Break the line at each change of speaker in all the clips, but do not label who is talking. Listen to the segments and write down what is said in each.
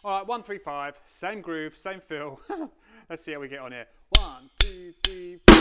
All right, 1, 3, 5, same groove, same feel. Let's see how we get on here. 1, 2, 3, 4.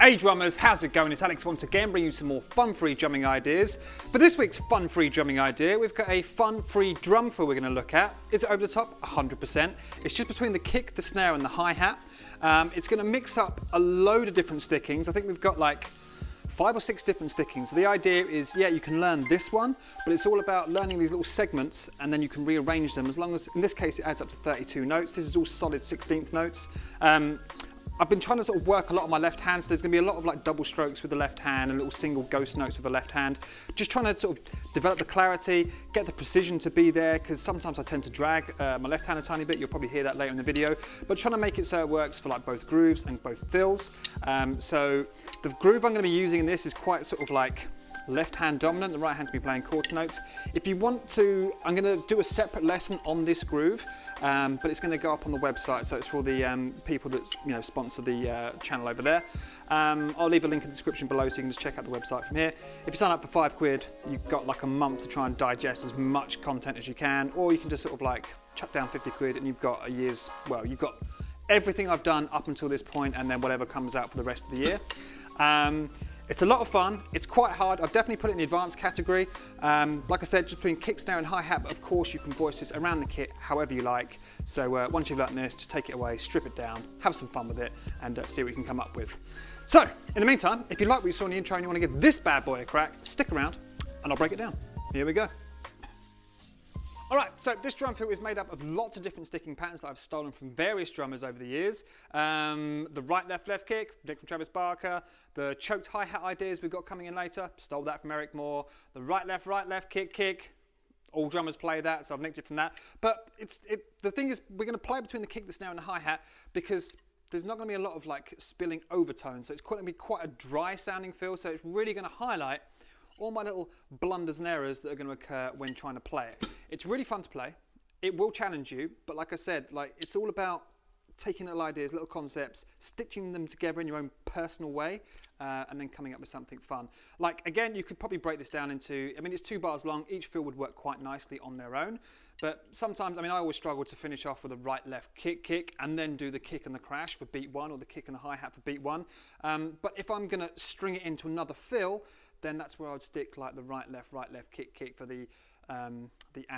Hey drummers, how's it going? It's Alex once again, bringing you some more fun-free drumming ideas. For this week's fun-free drumming idea, we've got a fun-free drum fill we're going to look at. Is it over the top? 100%. It's just between the kick, the snare and the hi-hat. It's going to mix up a load of different stickings. I think we've got like 5 or 6 different stickings. So the idea is, yeah, you can learn this one, but it's all about learning these little segments and then you can rearrange them as long as, in this case, it adds up to 32 notes. This is all solid 16th notes. I've been trying to sort of work a lot on my left hand, so there's going to be a lot of like double strokes with the left hand and little single ghost notes with the left hand. Just trying to sort of develop the clarity, get the precision to be there, because sometimes I tend to drag my left hand a tiny bit. You'll probably hear that later in the video, but trying to make it so it works for like both grooves and both fills. So the groove I'm going to be using in this is quite sort of like left hand dominant, the right hand to be playing quarter notes. If you want to, I'm going to do a separate lesson on this groove, but it's going to go up on the website, so it's for the people that sponsor the channel over there. I'll leave a link in the description below so you can just check out the website from here. If you sign up for £5, you've got like a month to try and digest as much content as you can, or you can just sort of like chuck down £50 and you've got a year's, well, you've got everything I've done up until this point and then whatever comes out for the rest of the year. It's a lot of fun, it's quite hard. I've definitely put it in the advanced category. Like I said, just between kick, snare and hi-hat, but of course you can voice this around the kit however you like. So once you've learnt this, just take it away, strip it down, have some fun with it, and see what you can come up with. So, in the meantime, if you like what you saw in the intro and you want to give this bad boy a crack, stick around and I'll break it down. Here we go. Alright, so this drum fill is made up of lots of different sticking patterns that I've stolen from various drummers over the years. The right, left, left kick, nicked from Travis Barker. The choked hi-hat ideas we've got coming in later, stole that from Eric Moore. The right, left kick, kick. All drummers play that, so I've nicked it from that. But the thing is, we're going to play between the kick, the snare and the hi-hat because there's not going to be a lot of like spilling overtones. So it's going to be quite a dry sounding fill, so it's really going to highlight all my little blunders and errors that are going to occur when trying to play it. It's really fun to play. It will challenge you, but like I said, like it's all about taking little ideas, little concepts, stitching them together in your own personal way, and then coming up with something fun. Like again, you could probably break this down into, I mean, it's 2 bars long. Each fill would work quite nicely on their own, but sometimes, I mean, I always struggle to finish off with a right, left, kick, kick, and then do the kick and the crash for beat 1, or the kick and the hi-hat for beat 1. But if I'm going to string it into another fill, then that's where I'd stick like the right, left, kick, kick for the and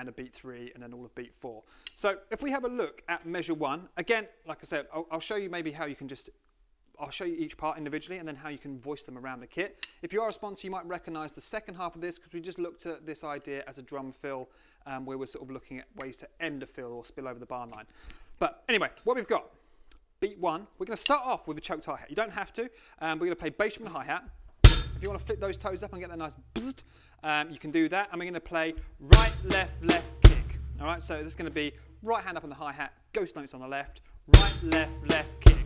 a beat 3 and then all of beat 4. So if we have a look at measure 1, again, like I said, I'll show you maybe how you can I'll show you each part individually and then how you can voice them around the kit. If you are a sponsor, you might recognise the second half of this because we just looked at this idea as a drum fill where we're sort of looking at ways to end a fill or spill over the bar line. But anyway, what we've got, beat 1, we're going to start off with a choked hi-hat. You don't have to, we're going to play bass from the hi-hat. If you want to flip those toes up and get that nice bzzzt, you can do that. And we're going to play right, left kick. All right, so this is going to be right hand up on the hi-hat, ghost notes on the left, right, left kick.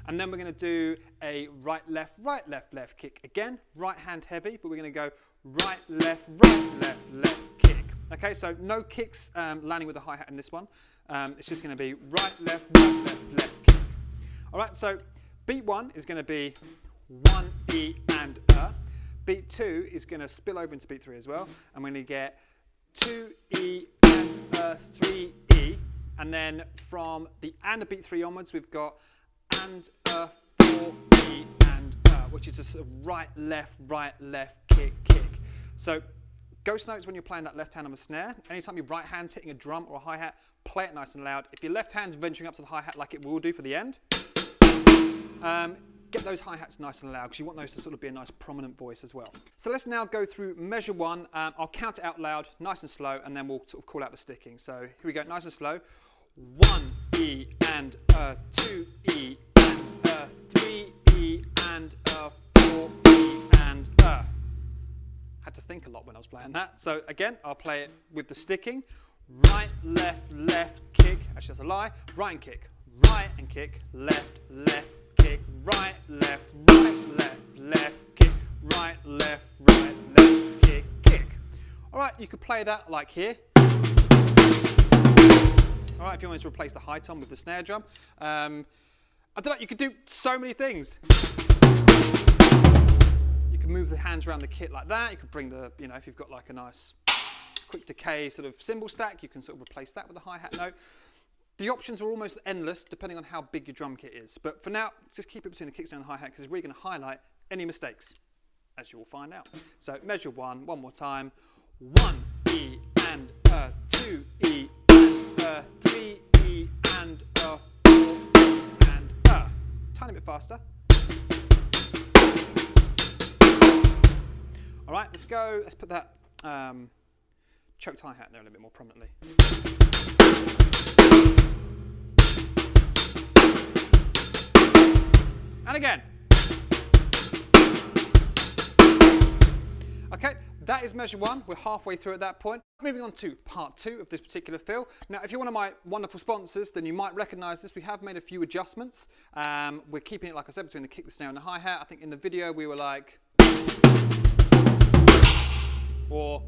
And then we're going to do a right, left kick. Again, right hand heavy, but we're going to go right, left kick. Okay, so no kicks landing with the hi-hat in this one. It's just going to be right, left kick. All right, so beat 1 is going to be 1 E and Beat 2 is going to spill over into beat 3 as well. And we're going to get 2 E and 3 E. And then from the and a beat 3 onwards, we've got and 4 E and which is a sort of right, left kick. So ghost notes when you're playing that left hand on the snare. Anytime your right hand's hitting a drum or a hi-hat, play it nice and loud. If your left hand's venturing up to the hi-hat like it will do for the end, get those hi-hats nice and loud because you want those to sort of be a nice prominent voice as well. So let's now go through measure 1. I'll count it out loud, nice and slow, and then we'll sort of call out the sticking. So here we go, nice and slow. 1 E and 2 E and 3 E and 4 E and Had to think a lot when I was playing that. So again, I'll play it with the sticking. Right, left kick. Actually, that's a lie. Right and kick. Right and kick. Left kick, right, left, kick, right, left, kick, kick. All right, you could play that like here. right, if you wanted to replace the high tom with the snare drum. I don't know, you could do so many things. You can move the hands around the kit like that. You could bring the, you know, if you've got like a nice quick decay sort of cymbal stack, you can sort of replace that with a hi-hat note. The options are almost endless depending on how big your drum kit is. But for now, just keep it between the kickstand and the hi-hat because it's really going to highlight any mistakes, as you will find out. So measure one more time. 1 E and a, 2 E and a, 3 E and a, 4 E and a. Tiny bit faster. All right, let's go. Let's put that choked hi-hat there a little bit more prominently. And again. Okay, that is measure one. We're halfway through at that point. Moving on to part two of this particular fill. Now, if you're one of my wonderful sponsors, then you might recognize this. We have made a few adjustments. We're keeping it, like I said, between the kick, the snare, and the hi-hat. I think in the video we were like, or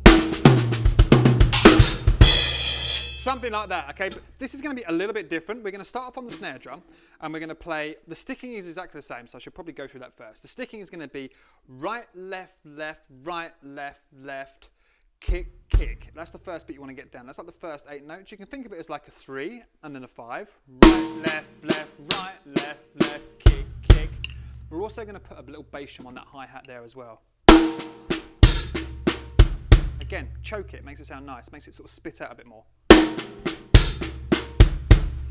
something like that, okay? But this is going to be a little bit different. We're going to start off on the snare drum, and we're going to play, the sticking is exactly the same, so I should probably go through that first. The sticking is going to be right, left, left, right, left, left, kick, kick. That's the first beat you want to get down. That's like the first 8 notes. You can think of it as like a 3 and then a 5. Right, left, left, right, left, left, kick, kick. We're also going to put a little bass drum on that hi-hat there as well. Again, choke it, makes it sound nice, makes it sort of spit out a bit more.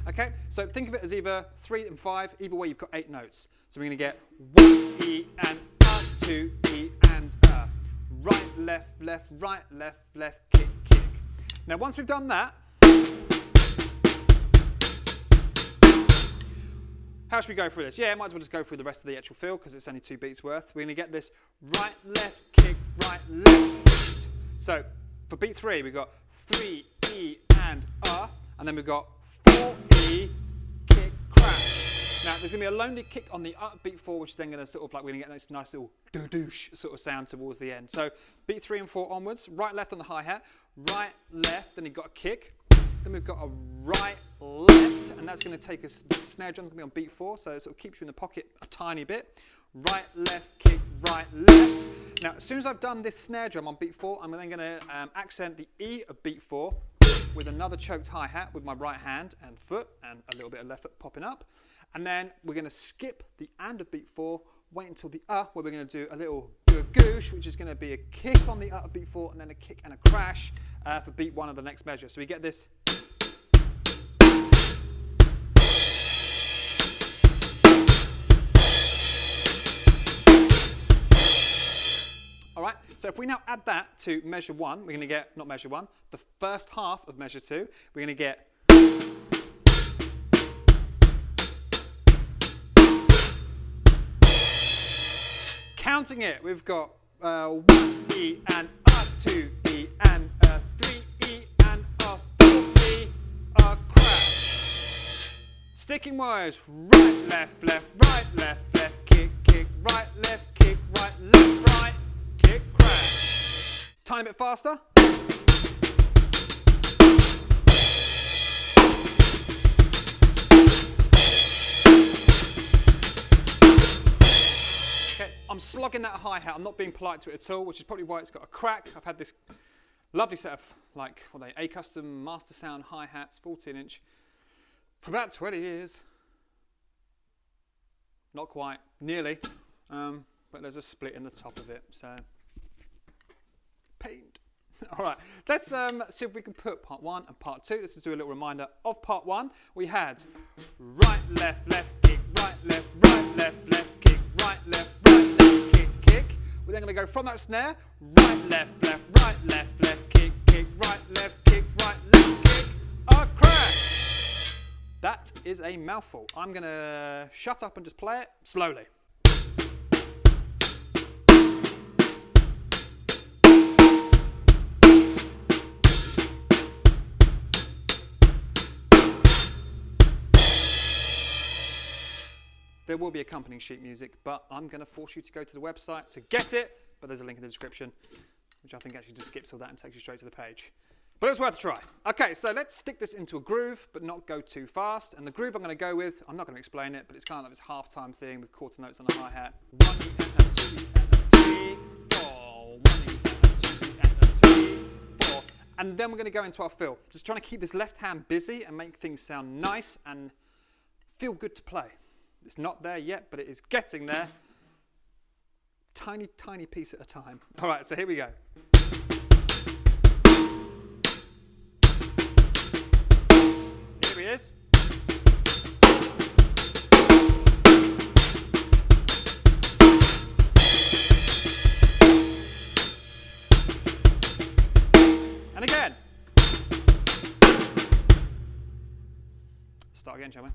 Okay, so think of it as either 3 and 5, either way you've got 8 notes. So we're going to get 1 E and a, 2 E and a. Right, left, left, right, left, left, kick, kick. Now once we've done that, how should we go through this? Yeah, might as well just go through the rest of the actual fill because it's only 2 beats worth. We're going to get this right, left, kick, right, left. So for beat 3, we've got 3 E and a, and then we've got 4 E, kick, crash. Now there's going to be a lonely kick on the up beat 4, which is then going to sort of like, we're going to get this nice little doo-doosh sort of sound towards the end. So beat 3 and 4 onwards, right, left on the hi-hat, right, left, then you've got a kick, then we've got a right, left, and that's going to take us, the snare drum's going to be on beat 4, so it sort of keeps you in the pocket a tiny bit. Right, left, kick, right, left. Now, as soon as I've done this snare drum on beat 4, I'm then going to accent the E of beat 4 with another choked hi-hat with my right hand and foot and a little bit of left foot popping up. And then we're going to skip the and of beat 4, wait until the where we're going to do a little goosh, which is going to be a kick on the of beat 4 and then a kick and a crash for beat 1 of the next measure. So we get this. All right, so if we now add that to measure 1, we're going to get, not measure 1, the first half of measure 2, we're going to get counting it, we've got 1 E and a, 2 E and a, 3 E and a, 4 E, a crash. Sticking wise, right, left, left, right, left, left, kick, kick, right, left, kick, right, left, right. Kick, crash. Tiny bit faster. Okay, I'm slogging that hi-hat. I'm not being polite to it at all, which is probably why it's got a crack. I've had this lovely set of, like, what are they, A-Custom Master Sound hi-hats, 14-inch, for about 20 years. Not quite, nearly, but there's a split in the top of it, so pained. All right, let's see if we can put part 1 and part 2. Let's just do a little reminder of part 1. We had right, left, left, kick, right, left, left, kick, right, left, kick, kick. We're then going to go from that snare, right, left, kick, kick, right, left, kick, a crash. That is a mouthful. I'm going to shut up and just play it slowly. There will be accompanying sheet music, but I'm going to force you to go to the website to get it, but there's a link in the description, which I think actually just skips all that and takes you straight to the page. But it was worth a try. Okay, so let's stick this into a groove, but not go too fast. And the groove I'm going to go with, I'm not going to explain it, but it's kind of like this half-time thing with quarter notes on the hi-hat. 1 and a 2 and a 3, 4. 1 and a 2 and a 3, 4. And then we're going to go into our fill. Just trying to keep this left hand busy and make things sound nice and feel good to play. It's not there yet, but it is getting there. Tiny, tiny piece at a time. All right, so here we go. Here he is. And again. Start again, shall we?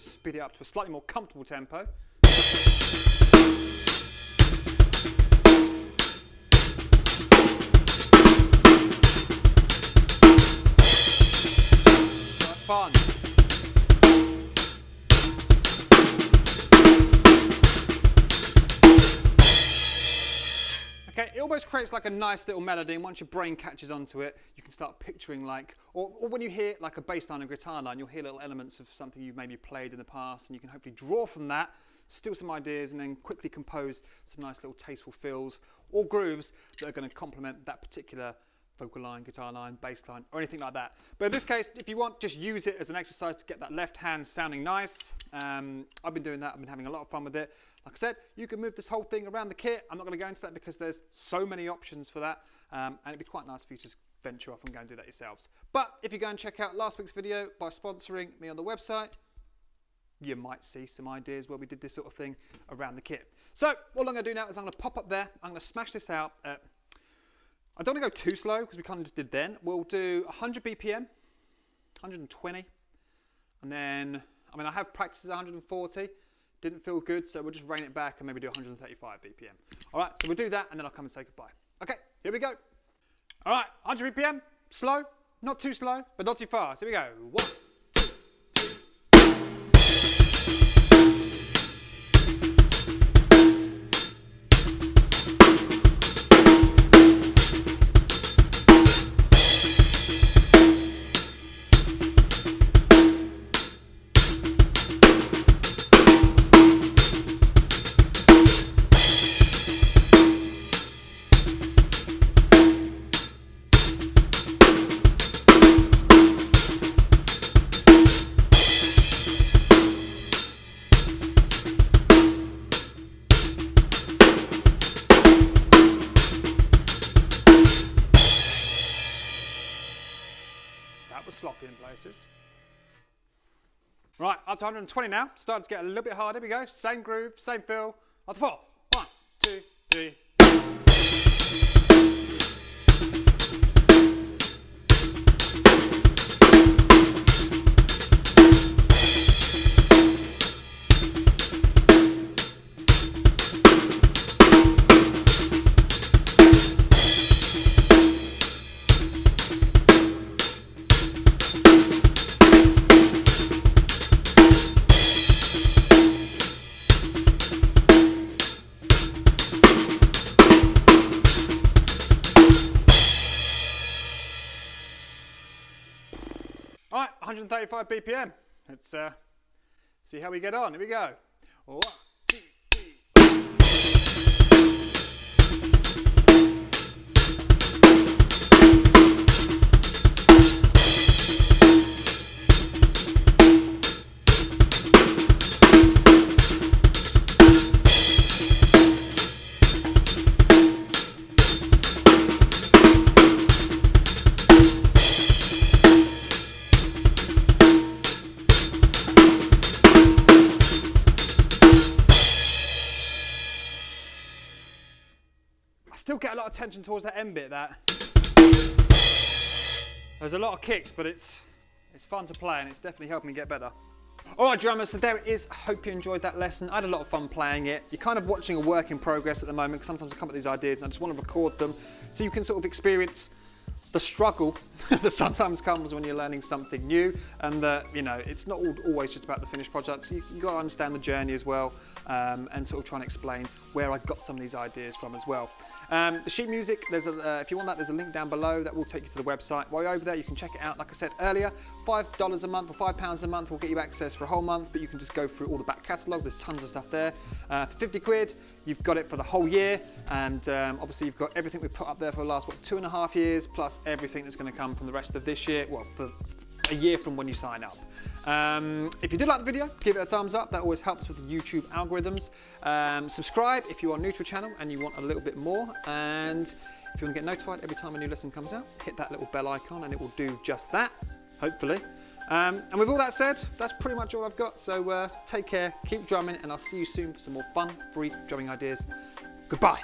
Speed it up to a slightly more comfortable tempo. That's fun. Okay, it almost creates like a nice little melody, and once your brain catches onto it, you can start picturing like, or when you hear like a bass line and guitar line, you'll hear little elements of something you've maybe played in the past, and you can hopefully draw from that, steal some ideas, and then quickly compose some nice little tasteful fills or grooves that are going to complement that particular vocal line, guitar line, bass line, or anything like that. But in this case, if you want, just use it as an exercise to get that left hand sounding nice. I've been doing that, I've been having a lot of fun with it. Like I said, you can move this whole thing around the kit. I'm not going to go into that because there's so many options for that, and it'd be quite nice for you to just venture off and go and do that yourselves. But if you go and check out last week's video by sponsoring me on the website, you might see some ideas where we did this sort of thing around the kit. So all I'm going to do now is I'm going to pop up there, I'm going to smash this out at, I don't want to go too slow because we kind of just did then. We'll do 100 BPM, 120, and then, I mean, I have practiced 140, didn't feel good, so we'll just rein it back and maybe do 135 BPM. All right, so we'll do that and then I'll come and say goodbye. Okay, here we go. All right, 100 BPM, slow, not too slow, but not too fast. Here we go. 1, that was sloppy in places. Right, up to 120 now. Starting to get a little bit harder. Here we go. Same groove, same feel. Up to 4. 1, 2, 3. All right, 135 BPM. Let's see how we get on. Here we go. 1, 2, 3. Still get a lot of tension towards that end bit. There's a lot of kicks, but it's It's fun to play and it's definitely helping me get better. All right, drummers, so there it is. I hope you enjoyed that lesson. I had a lot of fun playing it. You're kind of watching a work in progress at the moment, because sometimes I come up with these ideas and I just want to record them so you can sort of experience the struggle that sometimes comes when you're learning something new, and that, you know, it's not always just about the finished product. You've got to understand the journey as well, and sort of try and explain where I got some of these ideas from as well. The sheet music, there's if you want that, there's a link down below that will take you to the website. While you're over there, you can check it out. Like I said earlier, $5 a month or £5 a month will get you access for a whole month, but you can just go through all the back catalogue. There's tons of stuff there. For 50 quid, you've got it for the whole year, and obviously you've got everything we've put up there for the last, 2.5 years, plus everything that's going to come from the rest of this year, well, for a year from when you sign up. If you did like the video, give it a thumbs up. That always helps with the YouTube algorithms. Subscribe if you are new to a channel and you want a little bit more. And if you want to get notified every time a new lesson comes out, hit that little bell icon and it will do just that, hopefully. And with all that said, that's pretty much all I've got. So take care, keep drumming, and I'll see you soon for some more fun, free drumming ideas. Goodbye.